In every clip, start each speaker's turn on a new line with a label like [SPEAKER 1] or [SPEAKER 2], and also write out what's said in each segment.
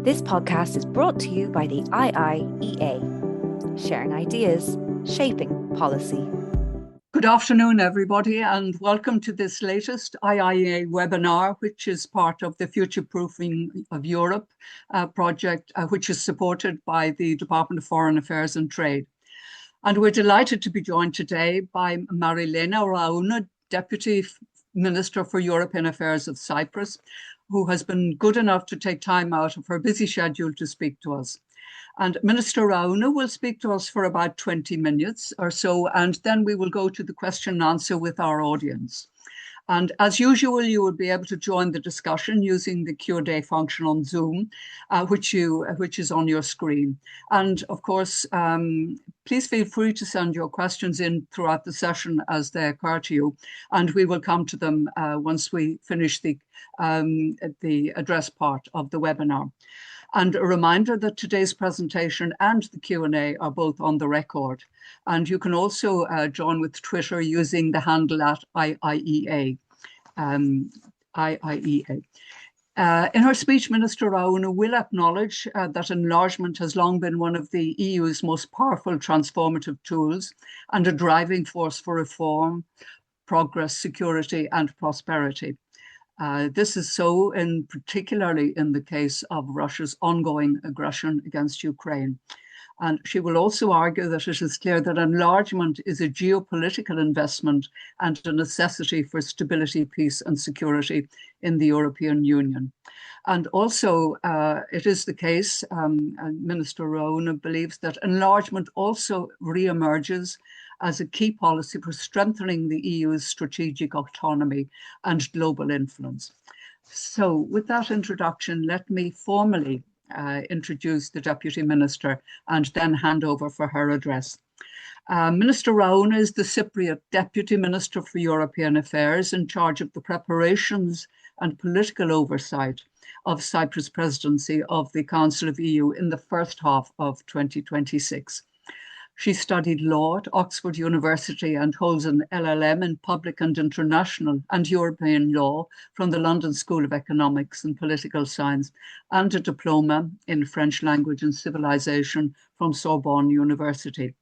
[SPEAKER 1] This podcast is brought to you by the IIEA, sharing ideas, shaping policy.
[SPEAKER 2] Good afternoon, everybody, and welcome to this latest IIEA webinar, which is part of the Future Proofing of Europe project, which is supported by the Department of Foreign Affairs and Trade. And we're delighted to be joined today by Minister Raouna, Deputy Minister for European Affairs of Cyprus, who has been good enough to take time out of her busy schedule to speak to us. And Minister Raouna will speak to us for about 20 minutes or so, and then we will go to the question and answer with our audience. And as usual, you will be able to join the discussion using the Q&A function on Zoom, which is on your screen. And of course, please feel free to send your questions in throughout the session as they occur to you, and we will come to them once we finish the address part of the webinar. And a reminder that today's presentation and the Q&A are both on the record. And you can also join with Twitter using the handle at IIEA. In her speech, Minister Raouna will acknowledge that enlargement has long been one of the EU's most powerful transformative tools and a driving force for reform, progress, security and prosperity. This is so particularly in the case of Russia's ongoing aggression against Ukraine. And she will also argue that it is clear that enlargement is a geopolitical investment and a necessity for stability, peace and security in the European Union. And also it is the case, Minister Raouna believes that enlargement also re-emerges as a key policy for strengthening the EU's strategic autonomy and global influence. So with that introduction, let me formally introduce the Deputy Minister and then hand over for her address. Minister Raouna is the Cypriot Deputy Minister for European Affairs in charge of the preparations and political oversight of Cyprus Presidency of the Council of EU in the first half of 2026. She studied law at Oxford University and holds an LLM in public and international and European law from the London School of Economics and Political Science and a diploma in French language and civilization from Sorbonne University.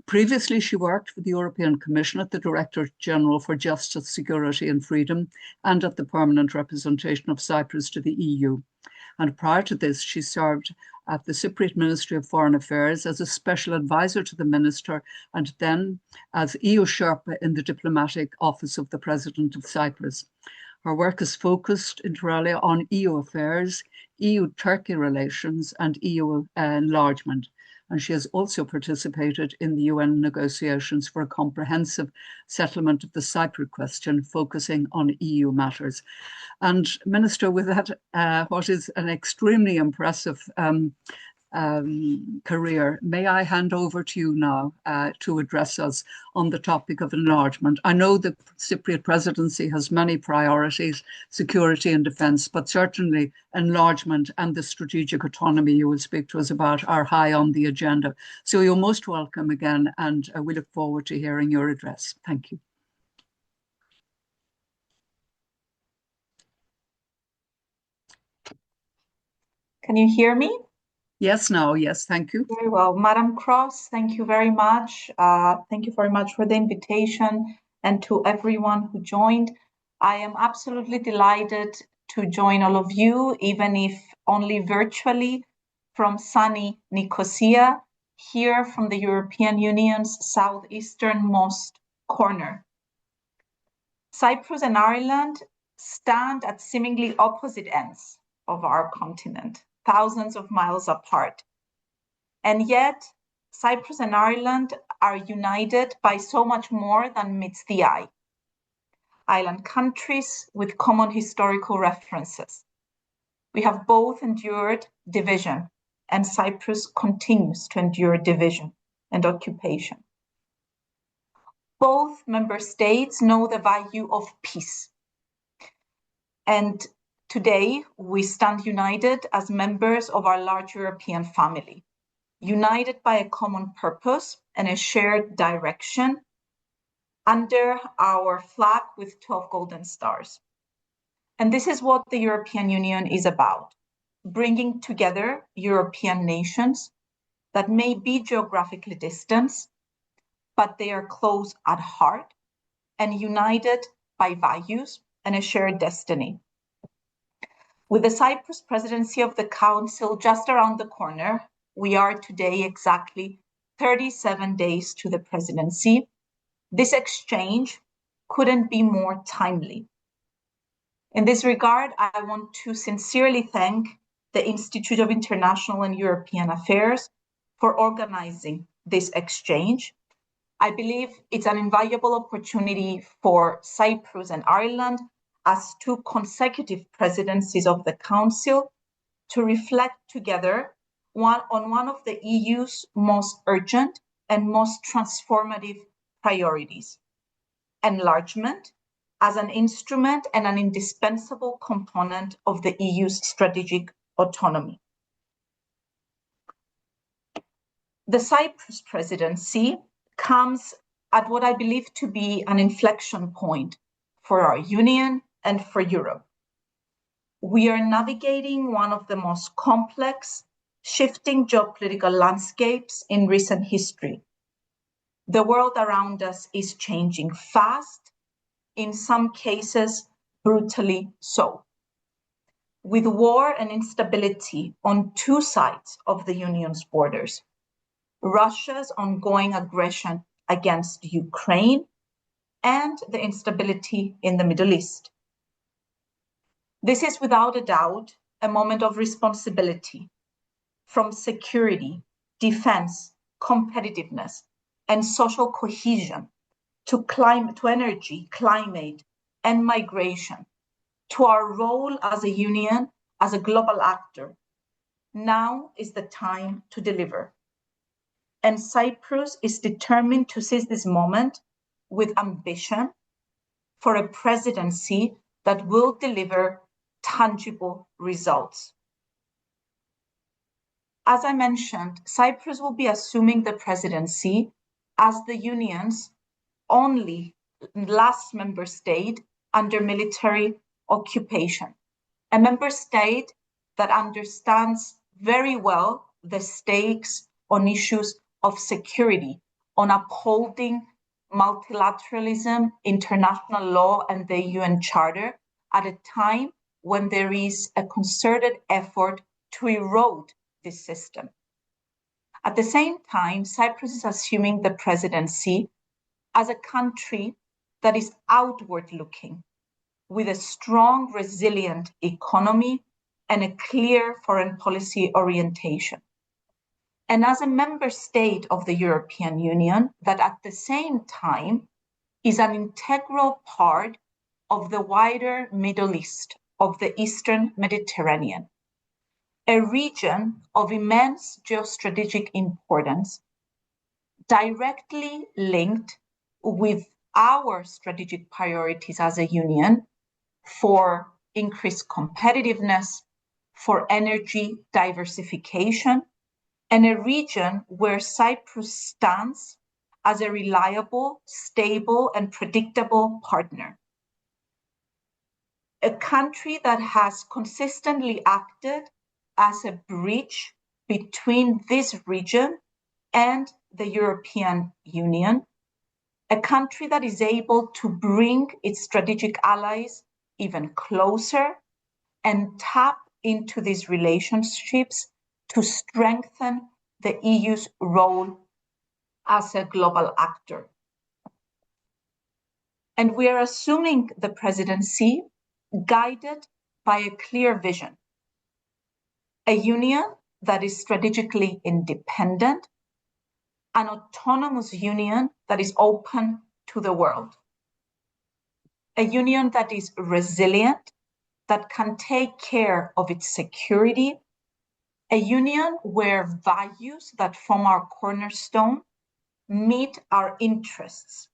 [SPEAKER 2] Previously, she worked for the European Commission at the Director General for Justice, Security and Freedom and at the Permanent Representation of Cyprus to the EU. And prior to this, she served at the Cypriot Ministry of Foreign Affairs as a special advisor to the minister and then as EU Sherpa in the diplomatic office of the President of Cyprus. Her work is focused inter alia on EU affairs, EU-Turkey relations and EU enlargement. And she has also participated in the UN negotiations for a comprehensive settlement of the Cypriot question, focusing on EU matters. And Minister, with that, what is an extremely impressive career, may I hand over to you now to address us on the topic of enlargement. I know the Cypriot Presidency has many priorities, security and defence, but certainly enlargement and the strategic autonomy you will speak to us about are high on the agenda. So you're most welcome again, and we look forward to hearing your address. Thank you.
[SPEAKER 3] Can you hear me?
[SPEAKER 2] Yes, now, yes, thank you.
[SPEAKER 3] Very well. Madam Cross, thank you very much. Thank you very much for the invitation and to everyone who joined. I am absolutely delighted to join all of you, even if only virtually, from sunny Nicosia, here from the European Union's southeasternmost corner. Cyprus and Ireland stand at seemingly opposite ends of our continent, thousands of miles apart. And yet, Cyprus and Ireland are united by so much more than meets the eye. Island countries with common historical references. We have both endured division, and Cyprus continues to endure division and occupation. Both member states know the value of peace. And today, we stand united as members of our large European family, united by a common purpose and a shared direction under our flag with 12 golden stars. And this is what the European Union is about, bringing together European nations that may be geographically distant, but they are close at heart and united by values and a shared destiny. With the Cyprus presidency of the Council just around the corner, we are today exactly 37 days to the presidency. This exchange couldn't be more timely. In this regard, I want to sincerely thank the Institute of International and European Affairs for organizing this exchange. I believe it's an invaluable opportunity for Cyprus and Ireland as two consecutive presidencies of the Council to reflect together on one of the EU's most urgent and most transformative priorities: enlargement as an instrument and an indispensable component of the EU's strategic autonomy. The Cyprus presidency comes at what I believe to be an inflection point for our Union and for Europe. We are navigating one of the most complex, shifting geopolitical landscapes in recent history. The world around us is changing fast, in some cases brutally so. With war and instability on two sides of the Union's borders, Russia's ongoing aggression against Ukraine, and the instability in the Middle East. This is without a doubt a moment of responsibility, from security, defense, competitiveness, and social cohesion to energy, climate, and migration, to our role as a union, as a global actor. Now is the time to deliver. And Cyprus is determined to seize this moment with ambition for a presidency that will deliver tangible results. As I mentioned, Cyprus will be assuming the presidency as the Union's only last member state under military occupation, a member state that understands very well the stakes on issues of security, on upholding multilateralism, international law, and the UN Charter at a time when there is a concerted effort to erode this system. At the same time, Cyprus is assuming the presidency as a country that is outward-looking, with a strong, resilient economy and a clear foreign policy orientation. And as a member state of the European Union that at the same time is an integral part of the wider Middle East, of the Eastern Mediterranean, a region of immense geostrategic importance, directly linked with our strategic priorities as a union for increased competitiveness, for energy diversification, and a region where Cyprus stands as a reliable, stable, and predictable partner. A country that has consistently acted as a bridge between this region and the European Union, a country that is able to bring its strategic allies even closer and tap into these relationships to strengthen the EU's role as a global actor. And we are assuming the presidency guided by a clear vision, a union that is strategically independent, an autonomous union that is open to the world, a union that is resilient, that can take care of its security, a union where values that form our cornerstone meet our interests.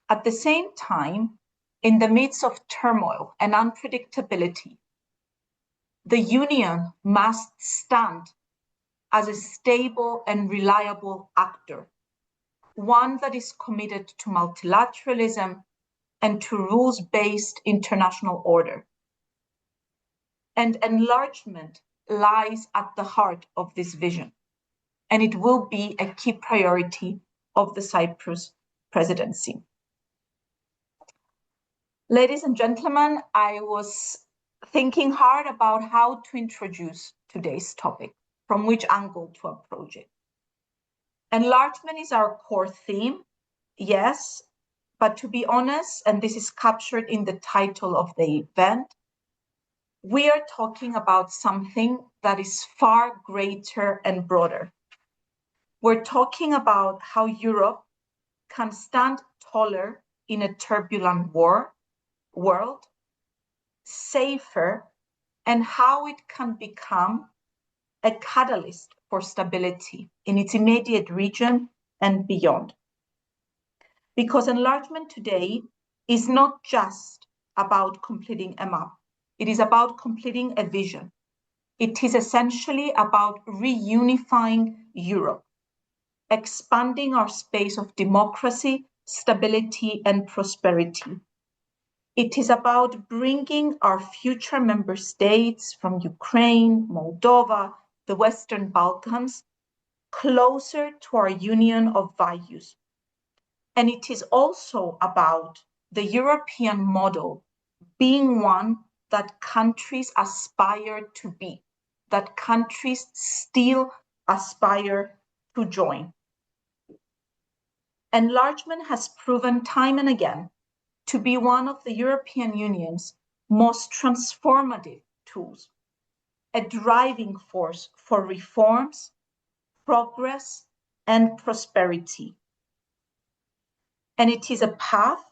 [SPEAKER 3] At the same time, in the midst of turmoil and unpredictability, the union must stand as a stable and reliable actor, one that is committed to multilateralism and to rules-based international order. And enlargement lies at the heart of this vision, and it will be a key priority of the Cyprus presidency. Ladies and gentlemen, I was thinking hard about how to introduce today's topic, from which angle to approach it. Enlargement is our core theme, yes, but to be honest, and this is captured in the title of the event, we are talking about something that is far greater and broader. We're talking about how Europe can stand taller in a turbulent world, safer, and how it can become a catalyst for stability in its immediate region and beyond. Because enlargement today is not just about completing a map, it is about completing a vision. It is essentially about reunifying Europe, expanding our space of democracy, stability, and prosperity. It is about bringing our future member states from Ukraine, Moldova, the Western Balkans, closer to our union of values. And it is also about the European model being one that countries aspire to be, that countries still aspire to join. Enlargement has proven time and again to be one of the European Union's most transformative tools, a driving force for reforms, progress, and prosperity. And it is a path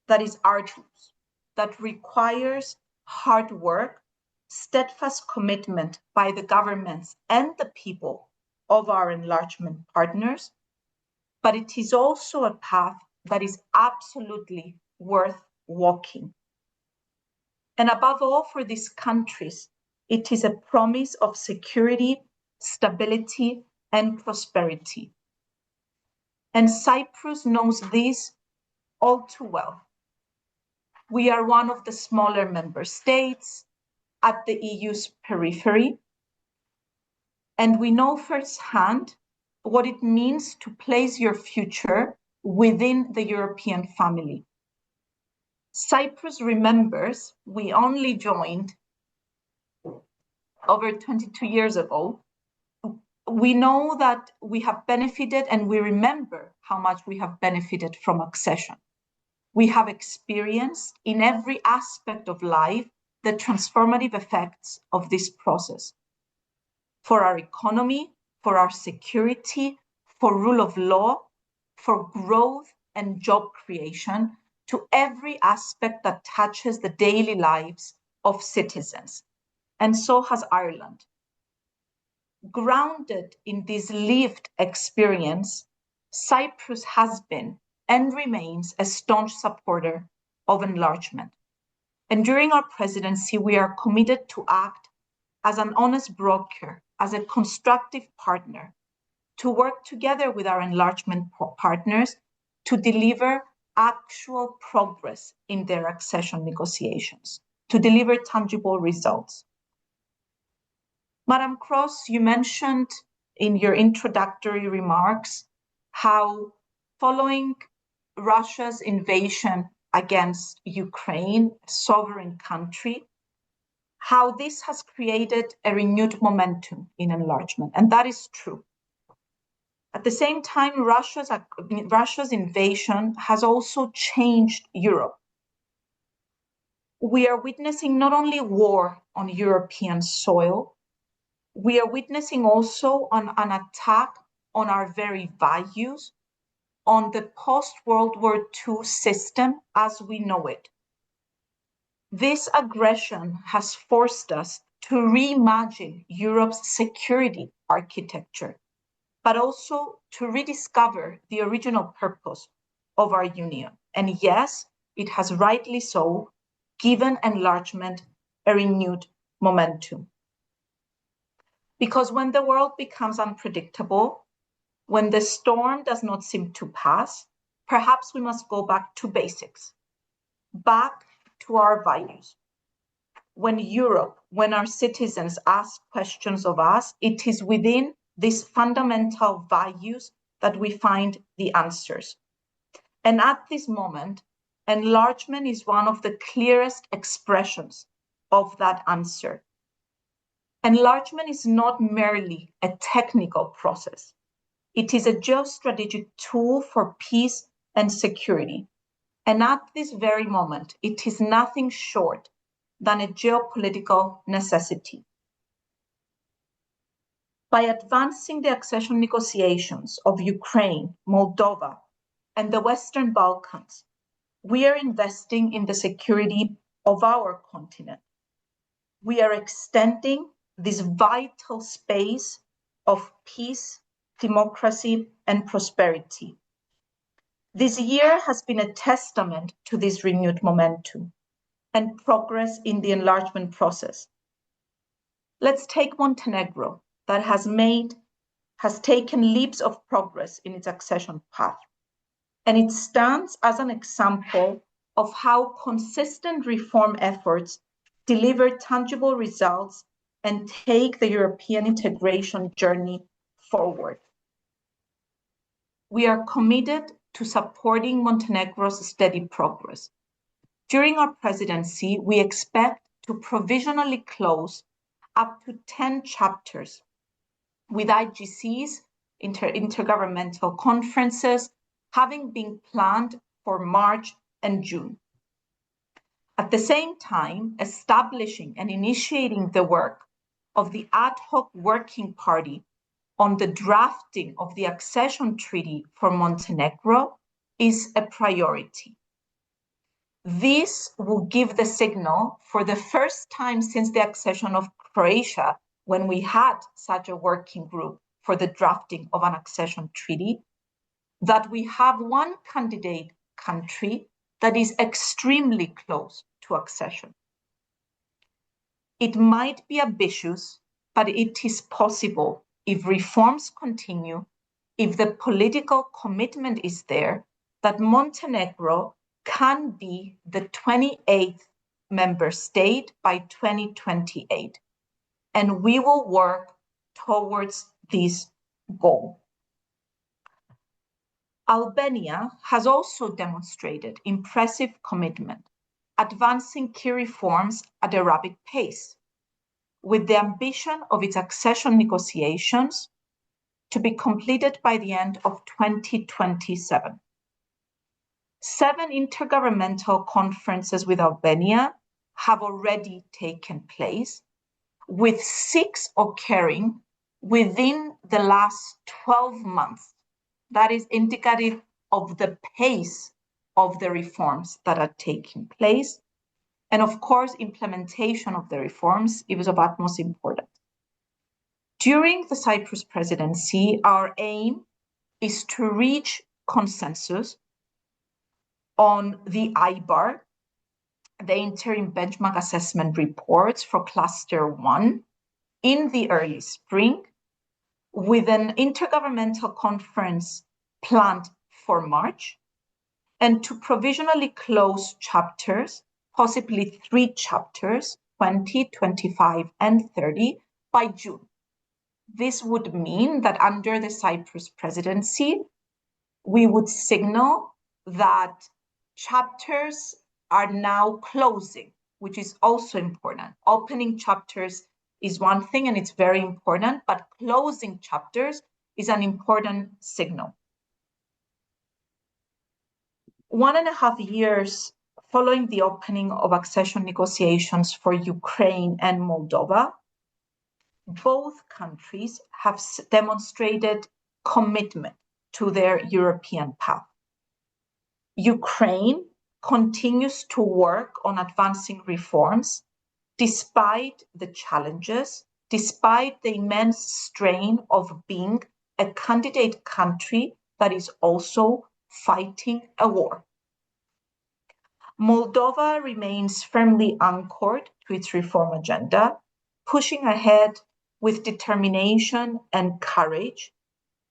[SPEAKER 3] that is arduous, that requires hard work, steadfast commitment by the governments and the people of our enlargement partners, but it is also a path that is absolutely worth walking. And above all, for these countries, it is a promise of security, stability, and prosperity. And Cyprus knows this all too well. We are one of the smaller member states at the EU's periphery, and we know firsthand what it means to place your future within the European family. Cyprus remembers we only joined over 22 years ago. We know that we have benefited, and we remember how much we have benefited from accession. We have experienced in every aspect of life the transformative effects of this process for our economy, for our security, for rule of law, for growth and job creation, to every aspect that touches the daily lives of citizens. And so has Ireland. Grounded in this lived experience, Cyprus has been and remains a staunch supporter of enlargement. And during our presidency, we are committed to act as an honest broker, as a constructive partner, to work together with our enlargement partners to deliver actual progress in their accession negotiations, to deliver tangible results. Madam Cross, you mentioned in your introductory remarks how following Russia's invasion against Ukraine, a sovereign country, how this has created a renewed momentum in enlargement, and that is true. At the same time, Russia's invasion has also changed Europe. We are witnessing not only war on European soil, we are witnessing also an attack on our very values, on the post-World War II system as we know it. This aggression has forced us to reimagine Europe's security architecture, but also to rediscover the original purpose of our union. And yes, it has rightly so given enlargement a renewed momentum. Because when the world becomes unpredictable, when the storm does not seem to pass, perhaps we must go back to basics, back to our values. when Europe, when our citizens ask questions of us, it is within these fundamental values that we find the answers. And at this moment, enlargement is one of the clearest expressions of that answer. Enlargement is not merely a technical process. It is a geostrategic tool for peace and security. And at this very moment, it is nothing short than a geopolitical necessity. By advancing the accession negotiations of Ukraine, Moldova, and the Western Balkans, we are investing in the security of our continent. We are extending this vital space of peace, democracy, and prosperity. This year has been a testament to this renewed momentum and progress in the enlargement process. Let's take Montenegro, that has taken leaps of progress in its accession path. And it stands as an example of how consistent reform efforts deliver tangible results and take the European integration journey forward. We are committed to supporting Montenegro's steady progress. During our presidency, we expect to provisionally close up to 10 chapters with IGCs, intergovernmental conferences, having been planned for March and June. At the same time, establishing and initiating the work of the ad hoc working party on the drafting of the accession treaty for Montenegro is a priority. This will give the signal for the first time since the accession of Croatia, when we had such a working group for the drafting of an accession treaty, that we have one candidate country that is extremely close to accession. It might be ambitious, but it is possible if reforms continue, if the political commitment is there, that Montenegro can be the 28th member state by 2028. And we will work towards this goal. Albania has also demonstrated impressive commitment, advancing key reforms at a rapid pace, with the ambition of its accession negotiations to be completed by the end of 2027. 7 intergovernmental conferences with Albania have already taken place, with 6 occurring within the last 12 months. That is indicative of the pace of the reforms that are taking place. And of course, implementation of the reforms is of utmost importance. During the Cyprus presidency, our aim is to reach consensus on the IBAR, the interim benchmark assessment reports for cluster 1 in the early spring, with an intergovernmental conference planned for March, and to provisionally close chapters, possibly 3 chapters, 20, 25, and 30 by June. This would mean that under the Cyprus presidency, we would signal that chapters are now closing, which is also important. Opening chapters is one thing and it's very important, but closing chapters is an important signal. 1.5 years following the opening of accession negotiations for Ukraine and Moldova, both countries have demonstrated commitment to their European path. Ukraine continues to work on advancing reforms despite the challenges, despite the immense strain of being a candidate country that is also fighting a war. Moldova remains firmly anchored to its reform agenda, pushing ahead with determination and courage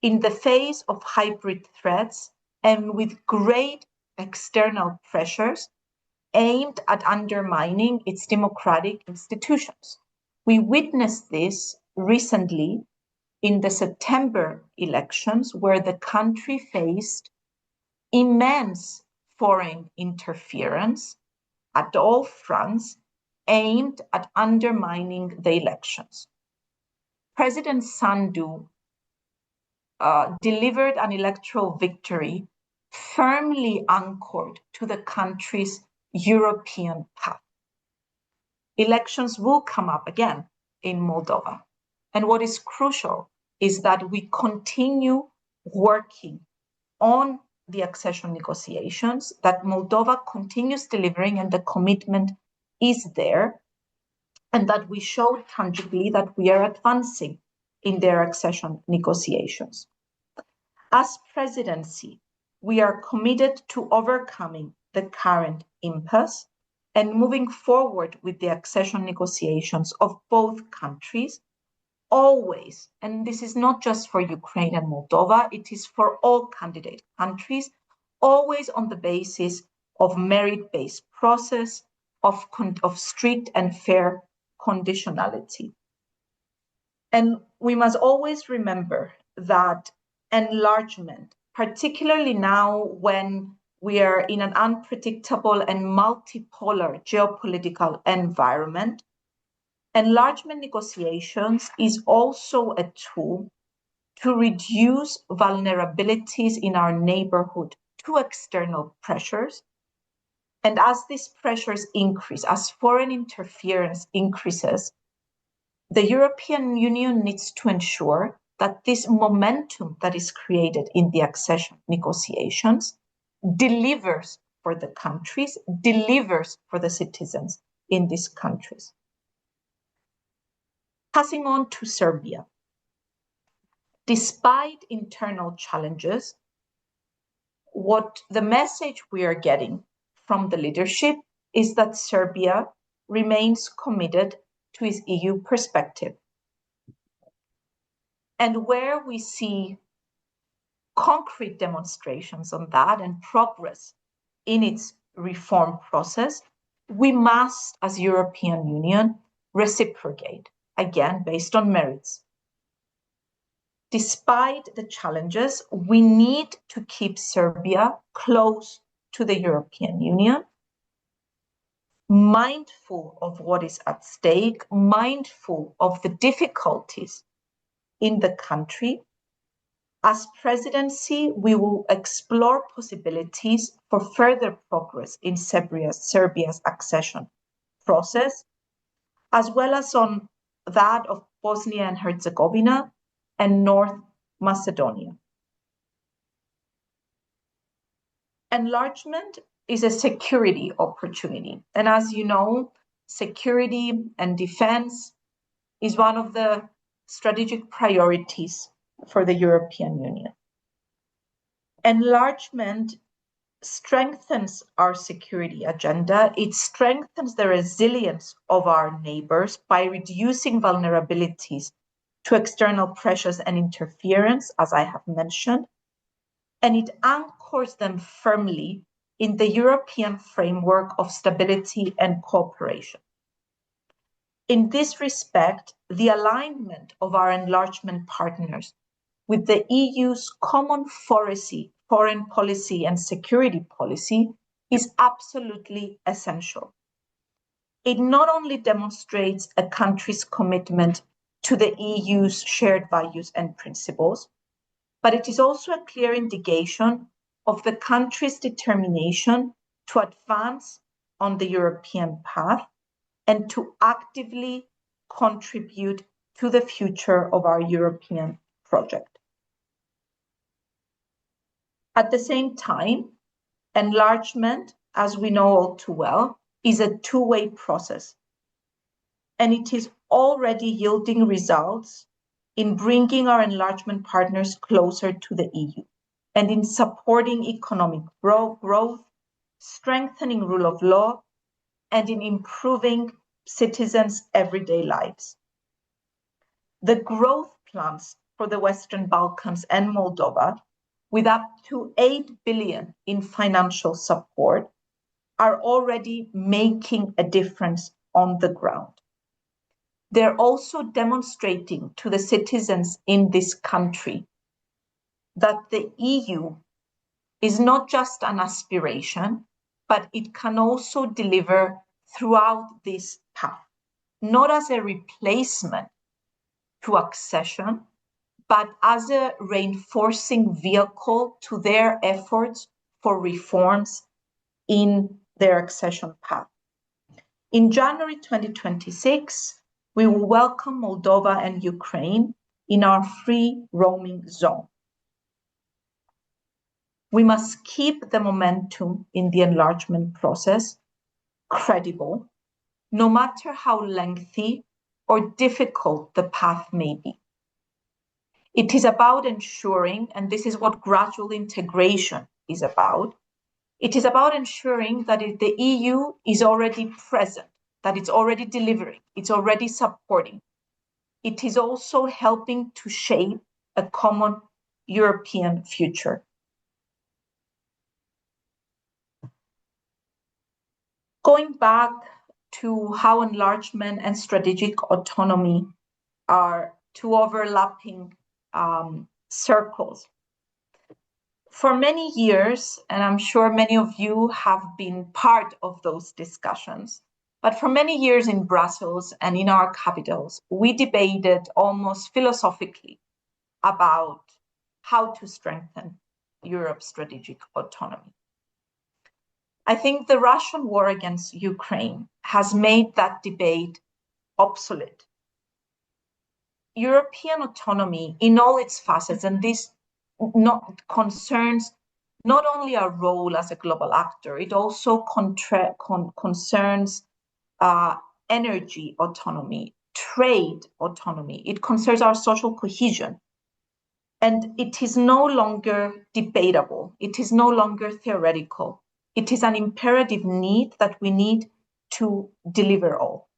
[SPEAKER 3] in the face of hybrid threats and with great external pressures, aimed at undermining its democratic institutions. We witnessed this recently in the September elections, where the country faced immense foreign interference at all fronts aimed at undermining the elections. President Sandu delivered an electoral victory firmly anchored to the country's European path. Elections will come up again in Moldova. And what is crucial is that we continue working on the accession negotiations, that Moldova continues delivering and the commitment is there, and that we show tangibly that we are advancing in their accession negotiations. As presidency, we are committed to overcoming the current impasse and moving forward with the accession negotiations of both countries, always, and this is not just for Ukraine and Moldova, it is for all candidate countries, always on the basis of merit-based process, of strict and fair conditionality. And we must always remember that enlargement, particularly now when we are in an unpredictable and multipolar geopolitical environment, enlargement negotiations is also a tool to reduce vulnerabilities in our neighborhood to external pressures. And as these pressures increase, as foreign interference increases, the European Union needs to ensure that this momentum that is created in the accession negotiations delivers for the countries, delivers for the citizens in these countries. Passing on to Serbia. Despite internal challenges, what the message we are getting from the leadership is that Serbia remains committed to its EU perspective. And where we see concrete demonstrations on that and progress in its reform process, we must, as European Union, reciprocate, again, based on merits. Despite the challenges, we need to keep Serbia close to the European Union, mindful of what is at stake, mindful of the difficulties in the country. As presidency, we will explore possibilities for further progress in Serbia's accession process, as well as on that of Bosnia and Herzegovina and North Macedonia. Enlargement is a security opportunity. And as you know, security and defense is one of the strategic priorities for the European Union. Enlargement strengthens our security agenda. It strengthens the resilience of our neighbors by reducing vulnerabilities to external pressures and interference, as I have mentioned, and it anchors them firmly in the European framework of stability and cooperation. In this respect, the alignment of our enlargement partners with the EU's common foreign policy and security policy is absolutely essential. It not only demonstrates a country's commitment to the EU's shared values and principles, but it is also a clear indication of the country's determination to advance on the European path and to actively contribute to the future of our European project. At the same time, enlargement, as we know all too well, is a two-way process, and it is already yielding results in bringing our enlargement partners closer to the EU and in supporting economic growth, strengthening rule of law, and in improving citizens' everyday lives. The growth plans for the Western Balkans and Moldova, with up to 8 billion in financial support, are already making a difference on the ground. They're also demonstrating to the citizens in this country that the EU is not just an aspiration, but it can also deliver throughout this path, not as a replacement to accession, but as a reinforcing vehicle to their efforts for reforms in their accession path. In January 2026, we will welcome Moldova and Ukraine in our free roaming zone. We must keep the momentum in the enlargement process credible, no matter how lengthy or difficult the path may be. It is about ensuring, and this is what gradual integration is about, it is about ensuring that the EU is already present, that it's already delivering, it's already supporting. It is also helping to shape a common European future. Going back to how enlargement and strategic autonomy are two overlapping circles. For many years, and I'm sure many of you have been part of those discussions, but for many years in Brussels and in our capitals, we debated almost philosophically about how to strengthen Europe's strategic autonomy. I think the Russian war against Ukraine has made that debate obsolete. European autonomy in all its facets, and this concerns not only our role as a global actor, it also concerns energy autonomy, trade autonomy. It concerns our social cohesion. And it is no longer debatable. It is no longer theoretical. It is an imperative need that we need to deliver all.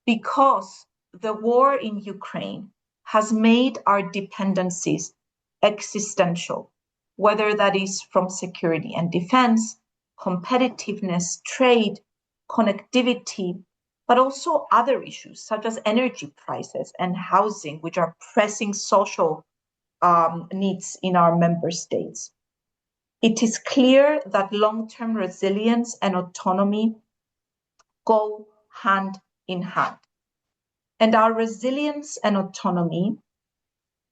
[SPEAKER 3] Because the war in Ukraine has made our dependencies existential, whether that is from security and defense, competitiveness, trade, connectivity, but also other issues such as energy prices and housing, which are pressing social needs in our member states. It is clear that long-term resilience and autonomy go hand in hand. And our resilience and autonomy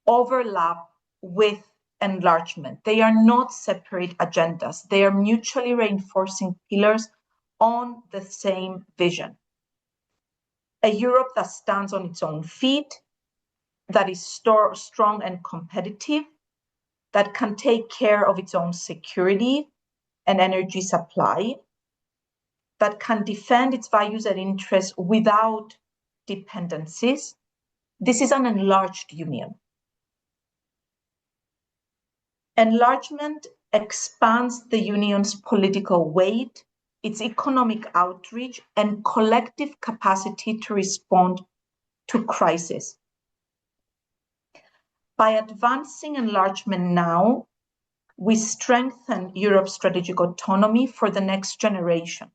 [SPEAKER 3] overlap with enlargement. They are not separate agendas. They are mutually reinforcing pillars on the same vision. A Europe that stands on its own feet, that is strong and competitive, that can take care of its own security and energy supply, that can defend its values and interests without dependencies. This is an enlarged union. Enlargement expands the union's political weight, its economic outreach, and collective capacity to respond to crisis. By advancing enlargement now, we strengthen Europe's strategic autonomy for the next generation,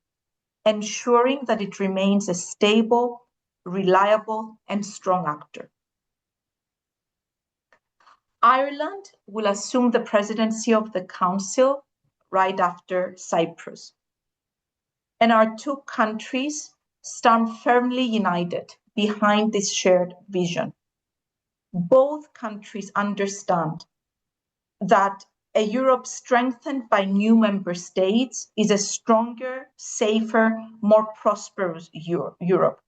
[SPEAKER 3] ensuring that it remains a stable, reliable, and strong actor. Ireland will assume the presidency of the Council right after Cyprus. And our two countries stand firmly united behind this shared vision. Both countries understand that a Europe strengthened by new member states is a stronger, safer, more prosperous Europe.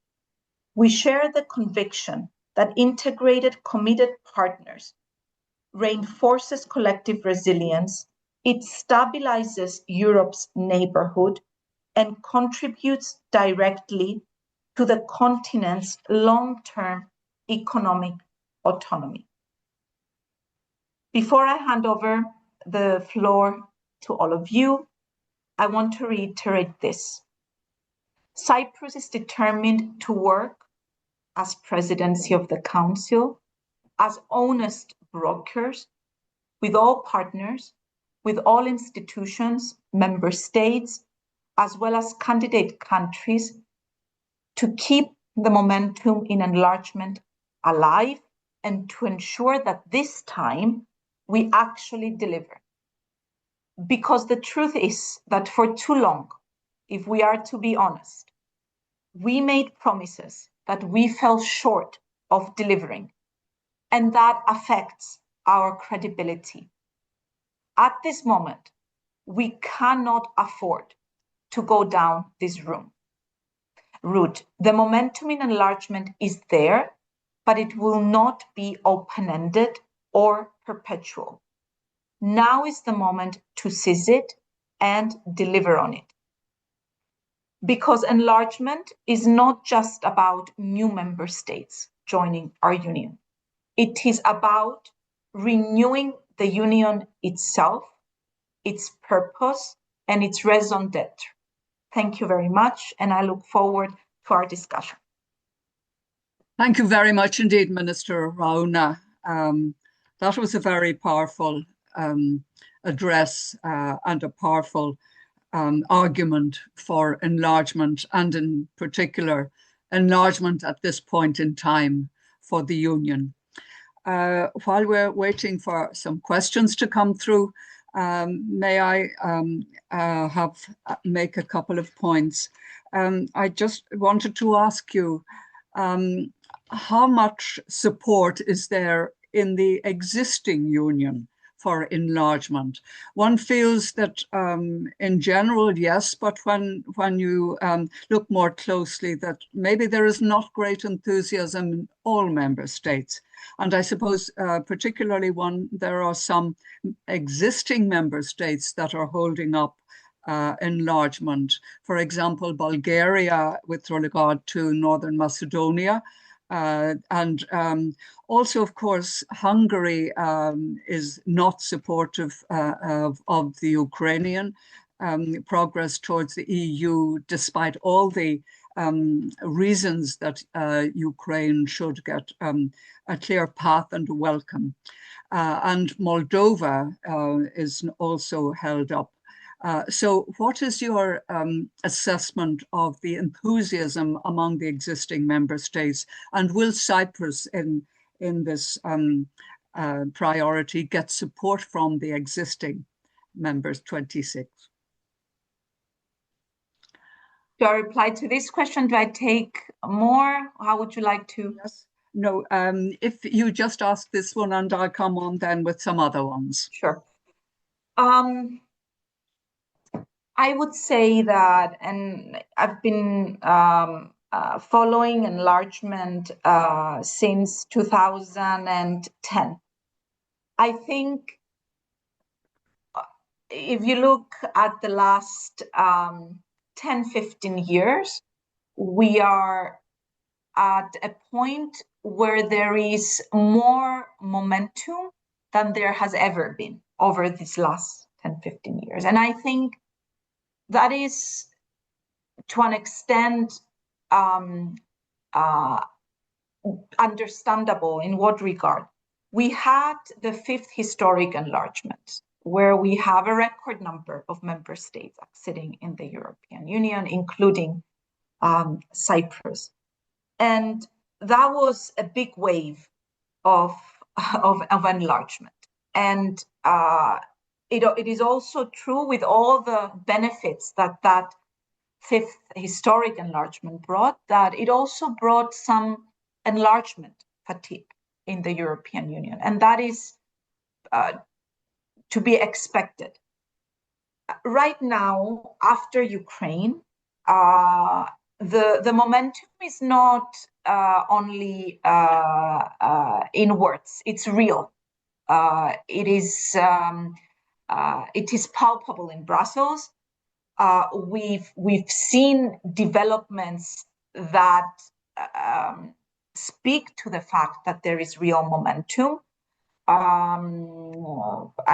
[SPEAKER 3] We share the conviction that integrated, committed partners reinforces collective resilience, it stabilizes Europe's neighborhood, and contributes directly to the continent's long-term economic autonomy. Before I hand over the floor to all of you, I want to reiterate this. Cyprus is determined to work as presidency of the Council, as honest brokers, with all partners, with all institutions, member states, as well as candidate countries, to keep the momentum in enlargement alive and to ensure that this time we actually deliver. Because the truth is that for too long, if we are to be honest, we made promises that we fell short of delivering, and that affects our credibility. At this moment, we cannot afford to go down this route. The momentum in enlargement is there, but it will not be open-ended or perpetual. Now is the moment to seize it and deliver on it. Because enlargement is not just about new member states joining our union. It is about renewing the union itself, its purpose, and its raison d'etre. Thank you very much, and I look forward to our discussion.
[SPEAKER 2] Thank you very much indeed, Minister Raouna. That was a very powerful address and a powerful argument for enlargement, and in particular, enlargement at this point in time for the Union. While we're waiting for some questions to come through, may I make a couple of points. I just wanted to ask you, how much support is there in the existing union for enlargement? One feels that in general, yes, but when you look more closely, that maybe there is not great enthusiasm in all member states. And I suppose particularly there are some existing member states that are holding up enlargement. For example, Bulgaria with regard to Northern Macedonia, and also, of course, Hungary is not supportive of the Ukrainian progress towards the EU, despite all the reasons that Ukraine should get a clear path and a welcome. And Moldova is also held up. So what is your assessment of the enthusiasm among the existing member states? And will Cyprus in this priority get support from the existing members, 26?
[SPEAKER 3] Do I reply to this question? Do I take more? How would you like to?
[SPEAKER 2] Yes. No, if you just ask this one and I'll come on then with some other ones.
[SPEAKER 3] Sure. I would say that, and I've been following enlargement since 2010. I think if you look at the last 10, 15 years, we are at a point where there is more momentum than there has ever been over these last 10, 15 years. And I think that is, to an extent, understandable. In what regard? We had the fifth historic enlargement, where we have a record number of member states sitting in the European Union, including Cyprus. And that was a big wave of enlargement. And it is also true, with all the benefits that fifth historic enlargement brought, that it also brought some enlargement fatigue in the European Union. And that is to be expected. Right now, after Ukraine, the momentum is not only in words, it's real. It is palpable in Brussels. We've seen developments that speak to the fact that there is real momentum. I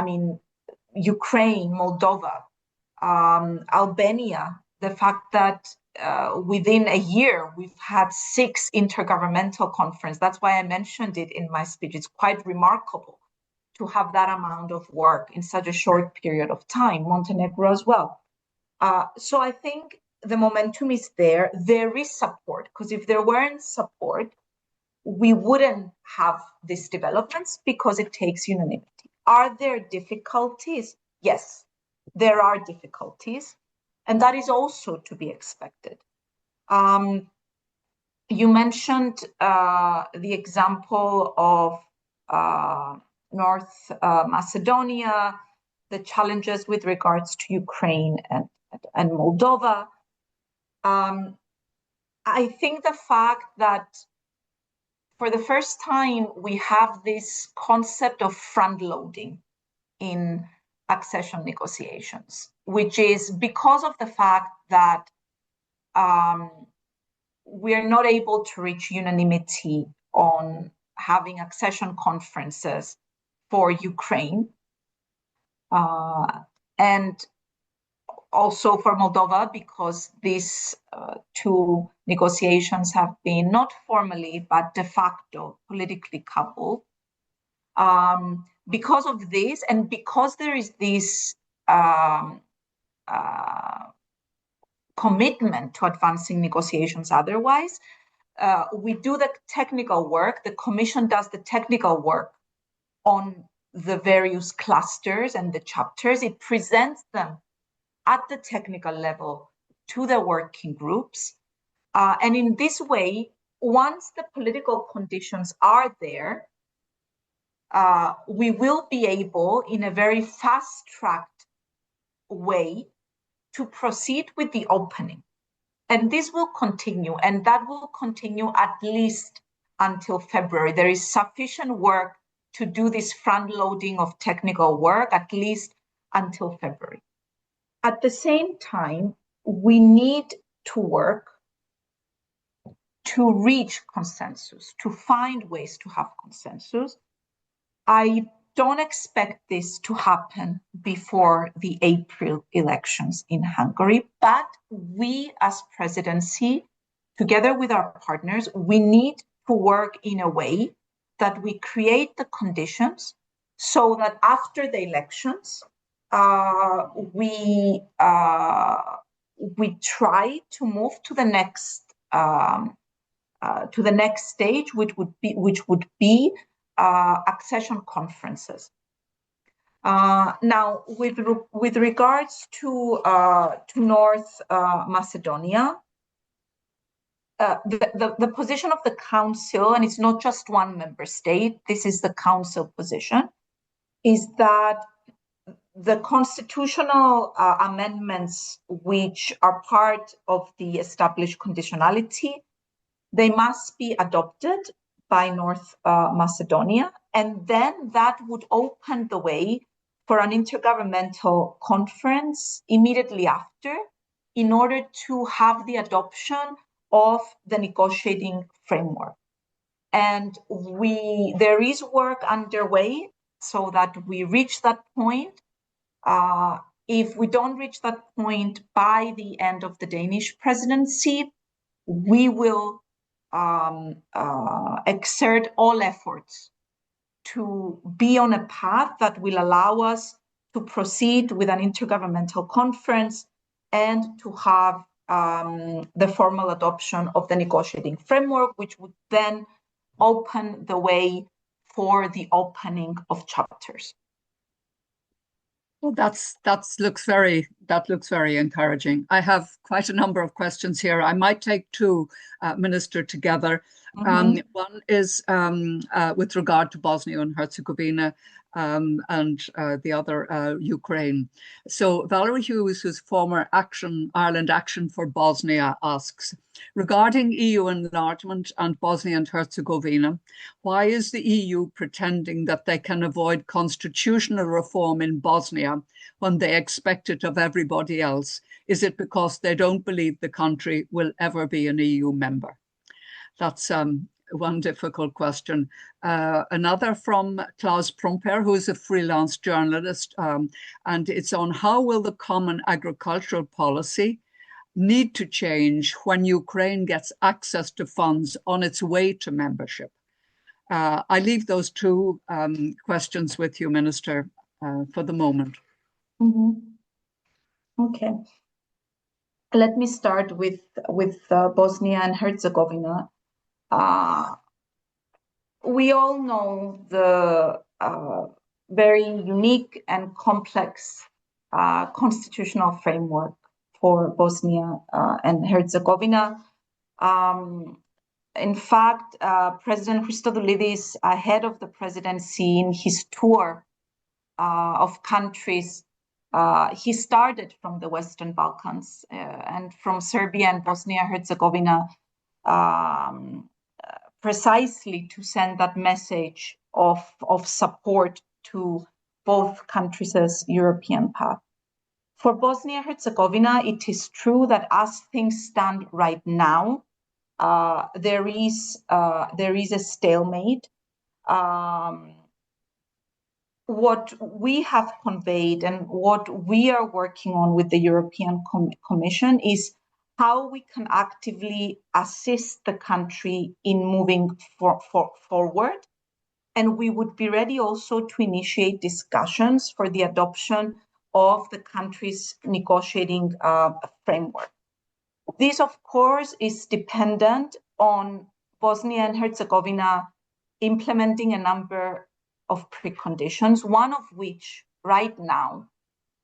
[SPEAKER 3] mean, Ukraine, Moldova, Albania, the fact that within a year we've had 6 intergovernmental conferences. That's why I mentioned it in my speech. It's quite remarkable to have that amount of work in such a short period of time. Montenegro as well. So I think the momentum is there. There is support, because if there weren't support, we wouldn't have these developments, because it takes unanimity. Are there difficulties? Yes, there are difficulties, and that is also to be expected. You mentioned the example of North Macedonia, the challenges with regards to Ukraine and Moldova. I think the fact that for the first time we have this concept of front loading in accession negotiations, which is because of the fact that we're not able to reach unanimity on having accession conferences for Ukraine and also for Moldova, because these two negotiations have been not formally but de facto politically coupled. Because of this, and because there is this commitment to advancing negotiations otherwise, we do the technical work, the Commission does the technical work on the various clusters and the chapters. It presents them at the technical level to the working groups. And in this way, once the political conditions are there, we will be able, in a very fast-tracked way, to proceed with the opening. And this will continue, and that will continue at least until February. There is sufficient work to do this front loading of technical work, at least until February. At the same time, we need to work to reach consensus, to find ways to have consensus. I don't expect this to happen before the April elections in Hungary, but we as presidency, together with our partners, we need to work in a way that we create the conditions so that after the elections, we try to move to the next stage, which would be accession conferences. Now, with regards to North Macedonia, the position of the Council, and it's not just one member state, this is the Council position, is that the constitutional amendments which are part of the established conditionality, they must be adopted by North Macedonia, and then that would open the way for an intergovernmental conference immediately after, in order to have the adoption of the negotiating framework. And there is work underway so that we reach that point. If we don't reach that point by the end of the Danish presidency, we will exert all efforts to be on a path that will allow us to proceed with an intergovernmental conference and to have the formal adoption of the negotiating framework, which would then open the way for the opening of chapters.
[SPEAKER 2] Well, that looks very encouraging. I have quite a number of questions here. I might take two, Minister, together. Mm-hmm. One is with regard to Bosnia and Herzegovina, and the other Ukraine. So Valerie Hughes, who's former Ireland Action for Bosnia, asks, regarding EU enlargement and Bosnia and Herzegovina, why is the EU pretending that they can avoid constitutional reform in Bosnia when they expect it of everybody else? Is it because they don't believe the country will ever be an EU member? That's one difficult question. Another from Klaus Prumper, who is a freelance journalist, and it's on how will the common agricultural policy need to change when Ukraine gets access to funds on its way to membership? I leave those two questions with you, Minister, for the moment.
[SPEAKER 3] Mm-hmm. Okay. Let me start with Bosnia and Herzegovina. We all know the very unique and complex constitutional framework for Bosnia and Herzegovina. In fact, President Christodoulidis, ahead of the presidency, in his tour of countries, he started from the Western Balkans and from Serbia and Bosnia-Herzegovina, precisely to send that message of support to both countries' European path. For Bosnia-Herzegovina, it is true that as things stand right now, there is a stalemate. What we have conveyed and what we are working on with the European Commission is how we can actively assist the country in moving forward. And we would be ready also to initiate discussions for the adoption of the country's negotiating framework. This, of course, is dependent on Bosnia and Herzegovina implementing a number of preconditions, one of which right now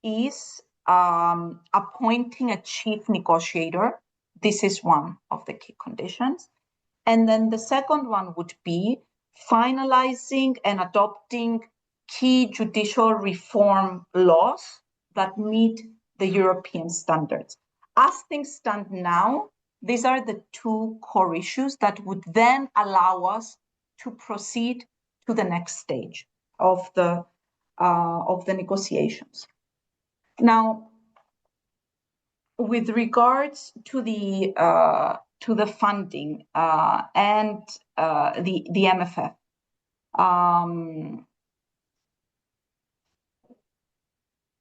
[SPEAKER 3] is appointing a chief negotiator. This is one of the key conditions. And then the second one would be finalizing and adopting key judicial reform laws that meet the European standards. As things stand now, these are the two core issues that would then allow us to proceed to the next stage of the negotiations. Now, with regards to the funding and the MFF,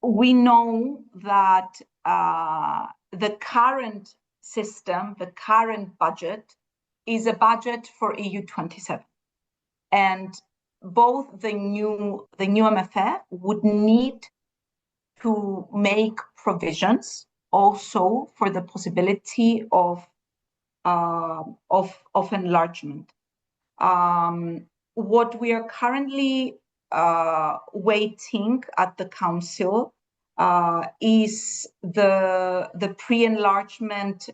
[SPEAKER 3] we know that the current system, the current budget, is a budget for EU 27. And both the new MFF would need to make provisions also for the possibility of enlargement. What we are currently waiting at the Council is the pre-enlargement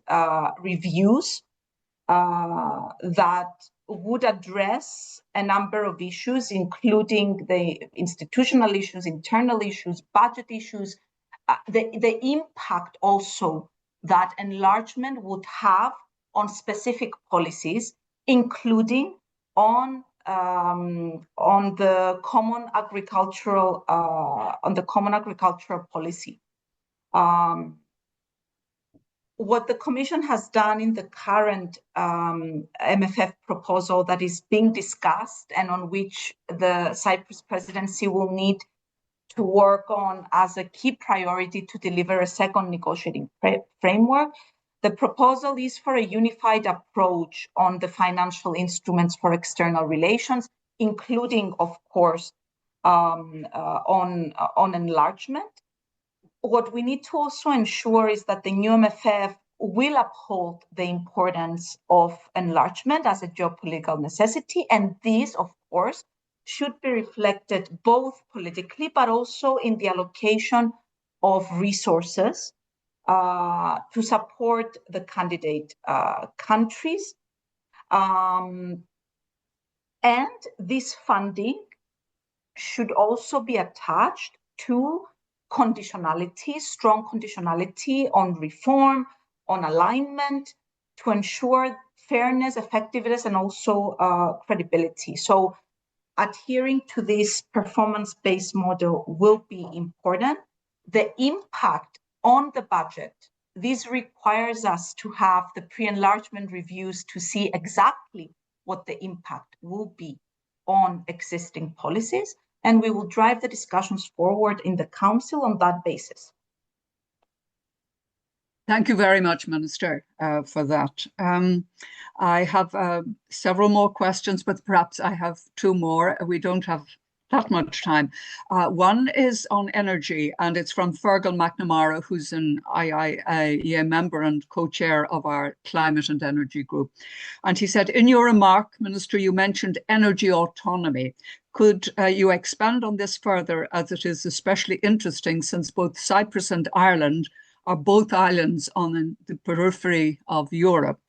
[SPEAKER 3] reviews that would address a number of issues, including the institutional issues, internal issues, budget issues, the impact also that enlargement would have on specific policies, including on the common agricultural policy. What the Commission has done in the current MFF proposal that is being discussed and on which the Cyprus Presidency will need to work on as a key priority to deliver a second negotiating framework, the proposal is for a unified approach on the financial instruments for external relations, including, of course, on enlargement. What we need to also ensure is that the new MFF will uphold the importance of enlargement as a geopolitical necessity. And this, of course, should be reflected both politically, but also in the allocation of resources to support the candidate countries. And this funding should also be attached to conditionality, strong conditionality on reform, on alignment, to ensure fairness, effectiveness, and also credibility. So adhering to this performance-based model will be important. The impact on the budget, this requires us to have the pre-enlargement reviews to see exactly what the impact will be on existing policies. And we will drive the discussions forward in the Council on that basis.
[SPEAKER 2] Thank you very much, Minister, for that. I have several more questions, but perhaps I have two more. We don't have that much time. One is on energy, and it's from Fergal McNamara, who's an IIEA member and co-chair of our climate and energy group. And he said, in your remark, Minister, you mentioned energy autonomy. Could you expand on this further, as it is especially interesting since both Cyprus and Ireland are both islands on the periphery of Europe?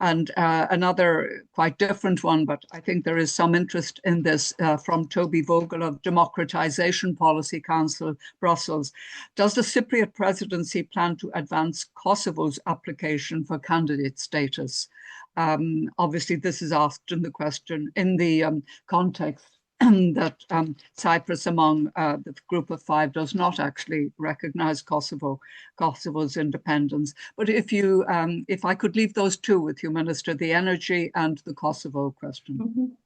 [SPEAKER 2] And another quite different one, but I think there is some interest in this from Toby Vogel of Democratization Policy Council, Brussels. Does the Cypriot Presidency plan to advance Kosovo's application for candidate status? Obviously, this is asked in the question in the context that Cyprus, among the group of five, does not actually recognize Kosovo's independence. But if I could leave those two with you, Minister, the energy and the Kosovo question.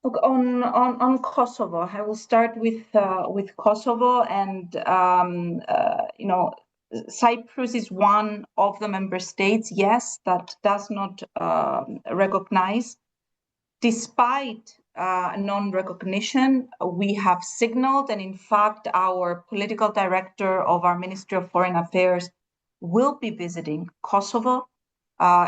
[SPEAKER 3] Look, on Kosovo, I will start with Kosovo, and Cyprus is one of the member states, yes, that does not recognize. Despite non-recognition, we have signaled, and in fact, our political director of our Ministry of Foreign Affairs will be visiting Kosovo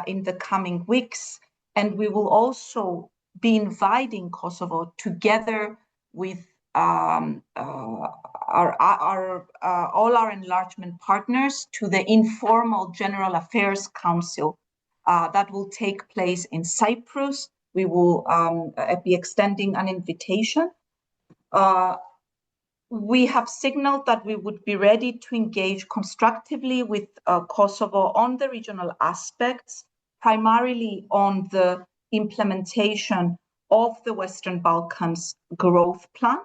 [SPEAKER 3] in the coming weeks, and we will also be inviting Kosovo together with all our enlargement partners to the informal General Affairs Council that will take place in Cyprus. We will be extending an invitation. We have signaled that we would be ready to engage constructively with Kosovo on the regional aspects, primarily on the implementation of the Western Balkans growth plan.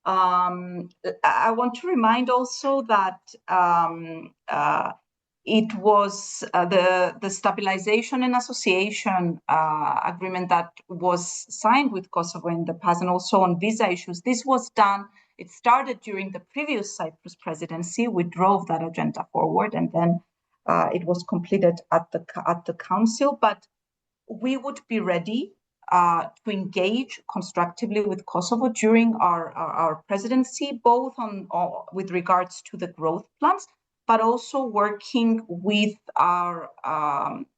[SPEAKER 3] I want to remind also that it was the stabilization and association agreement that was signed with Kosovo in the past, and also on visa issues. This was done, it started during the previous Cyprus presidency. We drove that agenda forward, and then it was completed at the council. But we would be ready to engage constructively with Kosovo during our presidency, both with regards to the growth plans, but also working with our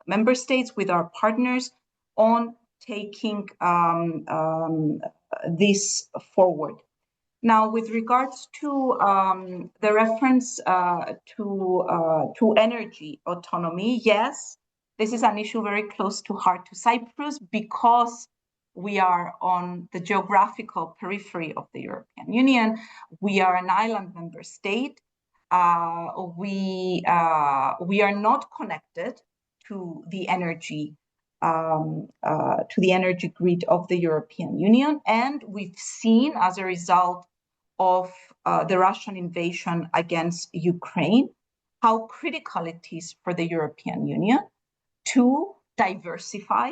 [SPEAKER 3] member states, with our partners, on taking this forward. Now, with regards to the reference to energy autonomy, yes, this is an issue very close to heart to Cyprus because we are on the geographical periphery of the European Union. We are an island member state. We are not connected to the energy grid of the European Union, and we've seen, as a result of the Russian invasion against Ukraine, how critical it is for the European Union to diversify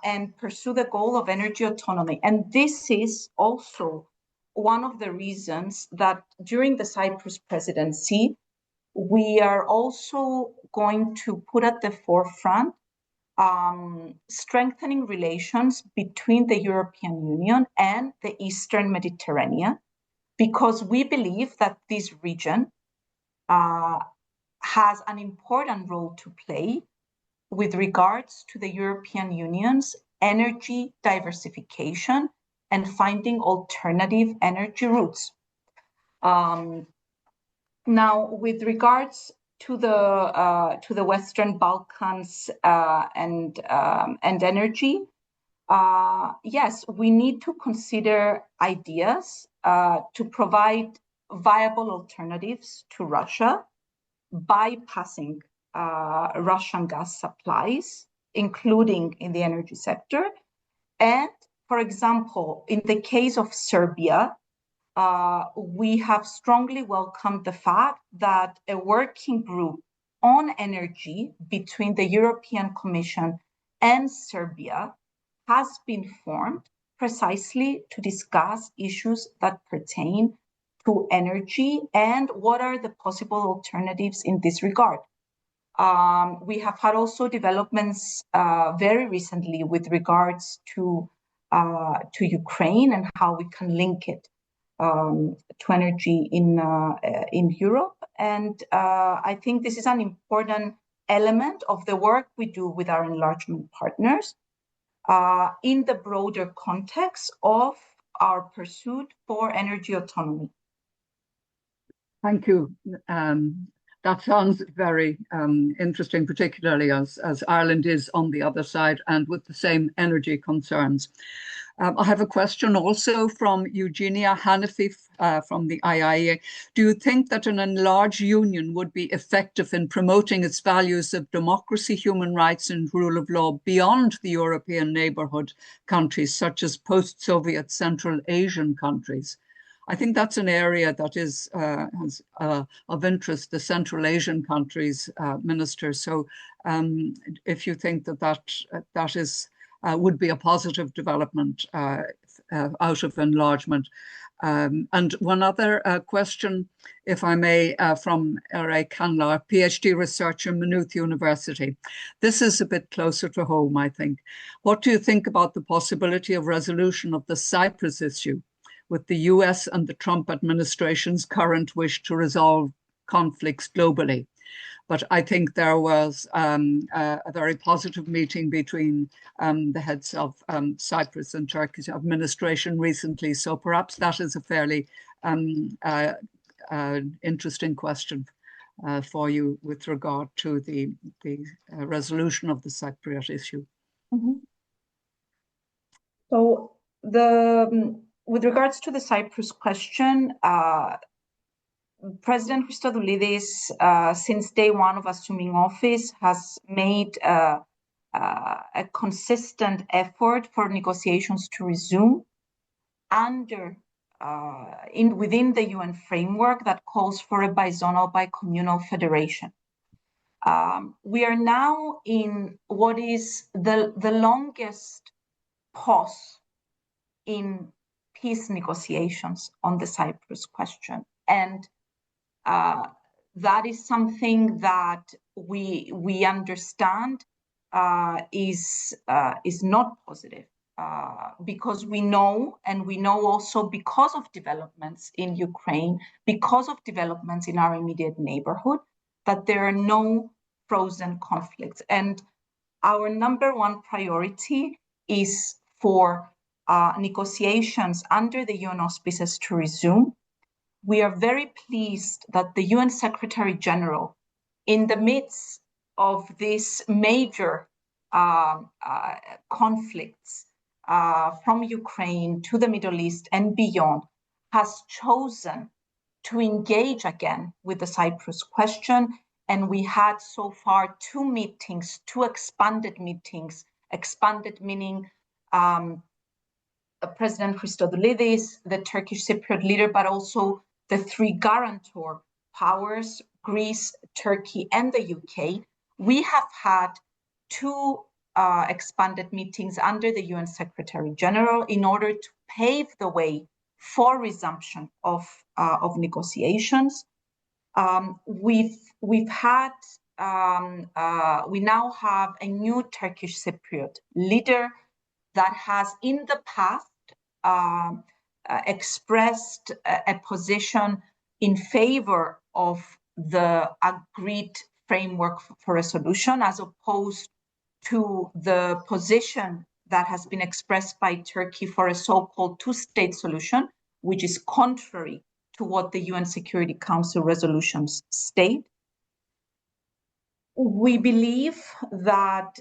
[SPEAKER 3] and pursue the goal of energy autonomy. And this is also one of the reasons that during the Cyprus presidency, we are also going to put at the forefront strengthening relations between the European Union and the Eastern Mediterranean, because we believe that this region has an important role to play with regards to the European Union's energy diversification and finding alternative energy routes. Now, with regards to the Western Balkans and energy, yes, we need to consider ideas to provide viable alternatives to Russia, bypassing Russian gas supplies, including in the energy sector. And, for example, in the case of Serbia, we have strongly welcomed the fact that a working group on energy between the European Commission and Serbia has been formed precisely to discuss issues that pertain to energy and what are the possible alternatives in this regard. We have had also developments very recently with regards to to Ukraine and how we can link it to energy in Europe. And I think this is an important element of the work we do with our enlargement partners in the broader context of our pursuit for energy autonomy.
[SPEAKER 2] Thank you. That sounds very interesting, particularly as Ireland is on the other side and with the same energy concerns. I have a question also from Eugenia Hanafi from the IIEA. Do you think that an enlarged union would be effective in promoting its values of democracy, human rights and rule of law beyond the European neighbourhood countries, such as post-Soviet Central Asian countries? I think that's an area that is of interest, the Central Asian countries, Minister. So if you think that is would be a positive development out of enlargement. And one other question, if I may, from Ray Canlar, PhD researcher, Maynooth University. This is a bit closer to home, I think. What do you think about the possibility of resolution of the Cyprus issue with the US and the Trump administration's current wish to resolve conflicts globally? But I think there was a very positive meeting between the heads of Cyprus and Turkish administration recently. So perhaps that is a fairly interesting question for you with regard to the resolution of the Cypriot issue.
[SPEAKER 3] Mm-hmm. So with regards to the Cyprus question, President Christodoulidis, since day one of assuming office, has made a consistent effort for negotiations to resume within the UN framework that calls for a bizonal, bicommunal federation. We are now in what is the longest pause in peace negotiations on the Cyprus question. And that is something that we understand is not positive because we know, and we know also because of developments in Ukraine, because of developments in our immediate neighborhood, that there are no frozen conflicts. And our number one priority is for negotiations under the UN auspices to resume. We are very pleased that the UN Secretary General, in the midst of these major conflicts from Ukraine to the Middle East and beyond, has chosen to engage again with the Cyprus question. And we had so far two meetings, two expanded meetings, expanded meaning President Christodoulidis, the Turkish Cypriot leader, but also the three guarantor powers, Greece, Turkey, and the UK. We have had two expanded meetings under the UN Secretary General in order to pave the way for resumption of negotiations. We now have a new Turkish Cypriot leader that has in the past expressed a position in favor of the agreed framework for a solution, as opposed to the position that has been expressed by Turkey for a so-called two-state solution, which is contrary to what the UN Security Council resolutions state. We believe that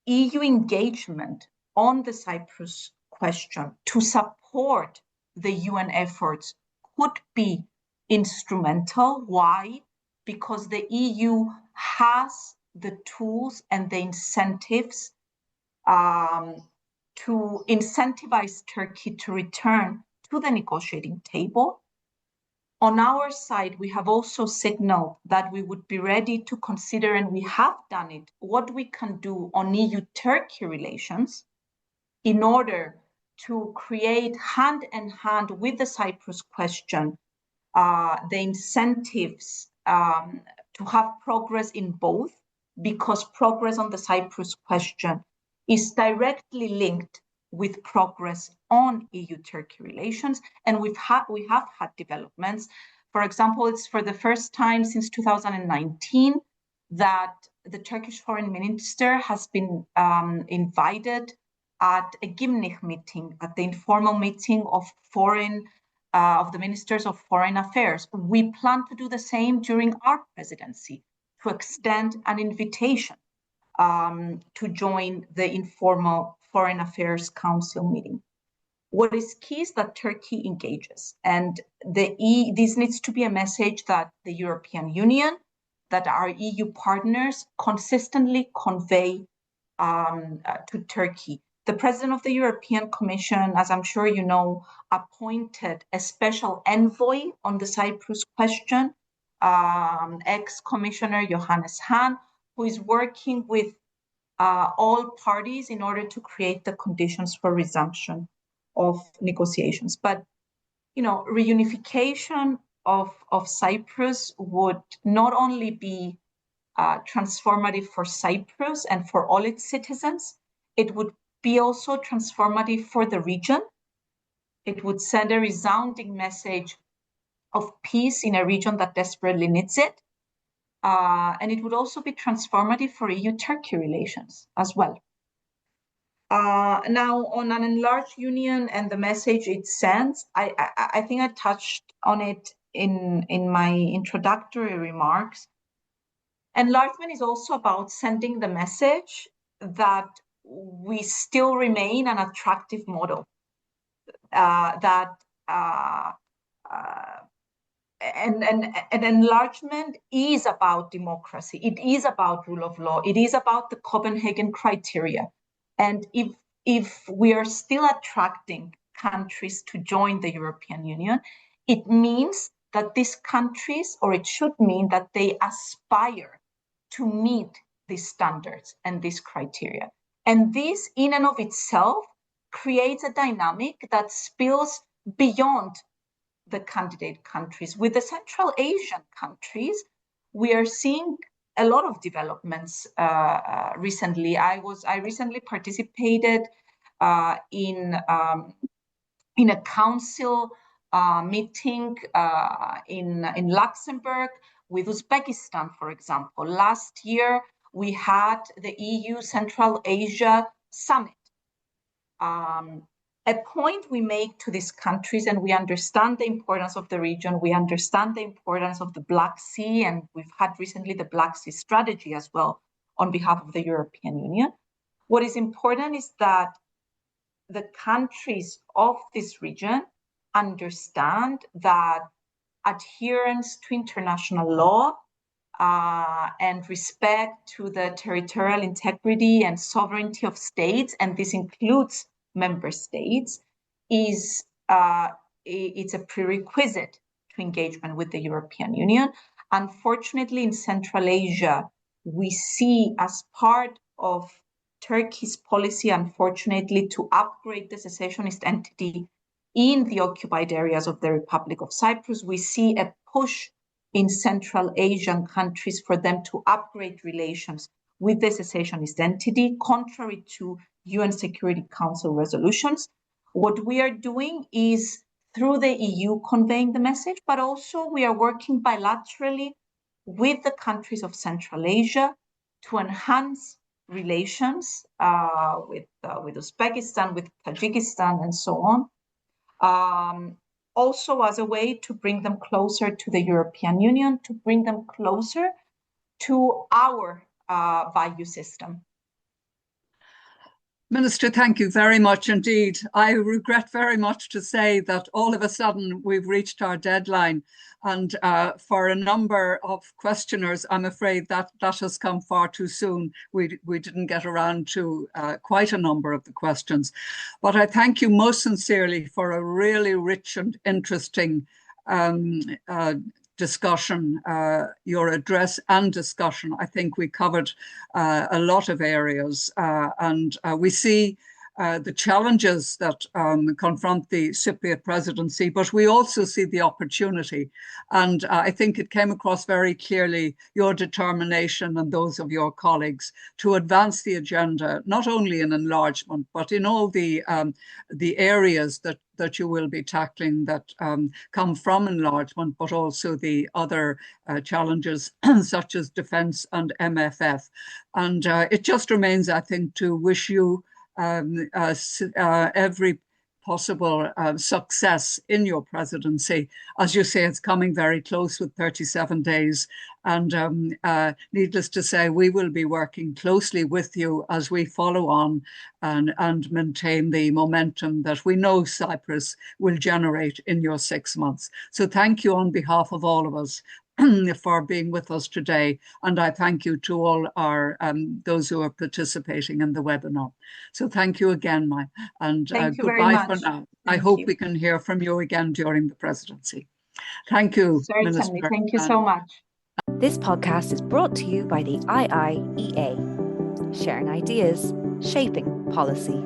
[SPEAKER 3] EU engagement on the Cyprus question to support the UN efforts could be instrumental. Why? Because the EU has the tools and the incentives to incentivize Turkey to return to the negotiating table. On our side, we have also signaled that we would be ready to consider, and we have done it, what we can do on EU-Turkey relations in order to create hand in hand with the Cyprus question, the incentives to have progress in both, because progress on the Cyprus question is directly linked with progress on EU-Turkey relations, and we have had developments. For example, it's for the first time since 2019 that the Turkish foreign minister has been invited at a Gimnich meeting, at the informal meeting of the ministers of foreign affairs. We plan to do the same during our presidency, to extend an invitation to join the informal Foreign Affairs Council meeting. What is key is that Turkey engages, and this needs to be a message that the European Union, that our EU partners consistently convey to Turkey. The President of the European Commission, as I'm sure you know, appointed a special envoy on the Cyprus question, ex-Commissioner Johannes Hahn, who is working with all parties in order to create the conditions for resumption of negotiations. But, you know, reunification of Cyprus would not only be transformative for Cyprus and for all its citizens, it would be also transformative for the region. It would send a resounding message of peace in a region that desperately needs it. And it would also be transformative for EU-Turkey relations as well. Now, on an enlarged union and the message it sends, I think I touched on it in my introductory remarks. Enlargement is also about sending the message that we still remain an attractive model, that and enlargement is about democracy. It is about rule of law. It is about the Copenhagen criteria. And if we are still attracting countries to join the European Union, it means that these countries, or it should mean that they aspire to meet these standards and these criteria. And this, in and of itself, creates a dynamic that spills beyond the candidate countries. With the Central Asian countries, we are seeing a lot of developments recently. I recently participated in a council meeting in Luxembourg with Uzbekistan, for example. Last year, we had the EU Central Asia Summit. A point we make to these countries, and we understand the importance of the region, we understand the importance of the Black Sea, and we've had recently the Black Sea strategy as well on behalf of the European Union. What is important is that the countries of this region understand that adherence to international law and respect to the territorial integrity and sovereignty of states, and this includes member states, it's a prerequisite to engagement with the European Union. Unfortunately, in Central Asia, we see as part of Turkey's policy, unfortunately, to upgrade the secessionist entity in the occupied areas of the Republic of Cyprus, we see a push in Central Asian countries for them to upgrade relations with the secessionist entity, contrary to UN Security Council resolutions. What we are doing is through the EU conveying the message, but also we are working bilaterally with the countries of Central Asia to enhance relations with Uzbekistan, with Tajikistan, and so on. Also as a way to bring them closer to the European Union, to bring them closer to our value system.
[SPEAKER 2] Minister, thank you very much indeed. I regret very much to say that all of a sudden we've reached our deadline, and for a number of questioners, I'm afraid that has come far too soon. We didn't get around to quite a number of the questions, but I thank you most sincerely for a really rich and interesting discussion, your address and discussion. I think we covered a lot of areas, and we see the challenges that confront the Cypriot presidency, but we also see the opportunity. And I think it came across very clearly your determination and those of your colleagues to advance the agenda, not only in enlargement, but in all the areas that you will be tackling that come from enlargement, but also the other challenges such as defence and MFF. And it just remains, I think, to wish you every possible success in your presidency. As you say, it's coming very close with 37 days. And needless to say, we will be working closely with you as we follow on and maintain the momentum that we know Cyprus will generate in your 6 months. So thank you on behalf of all of us for being with us today. And I thank you to all our those who are participating in the webinar. So thank you again, and goodbye for now. I hope we can hear from you again during the presidency. Thank you,
[SPEAKER 3] Certainly.
[SPEAKER 2] Minister.
[SPEAKER 3] Thank you so much.
[SPEAKER 1] This podcast is brought to you by the IIEA, sharing ideas, shaping policy.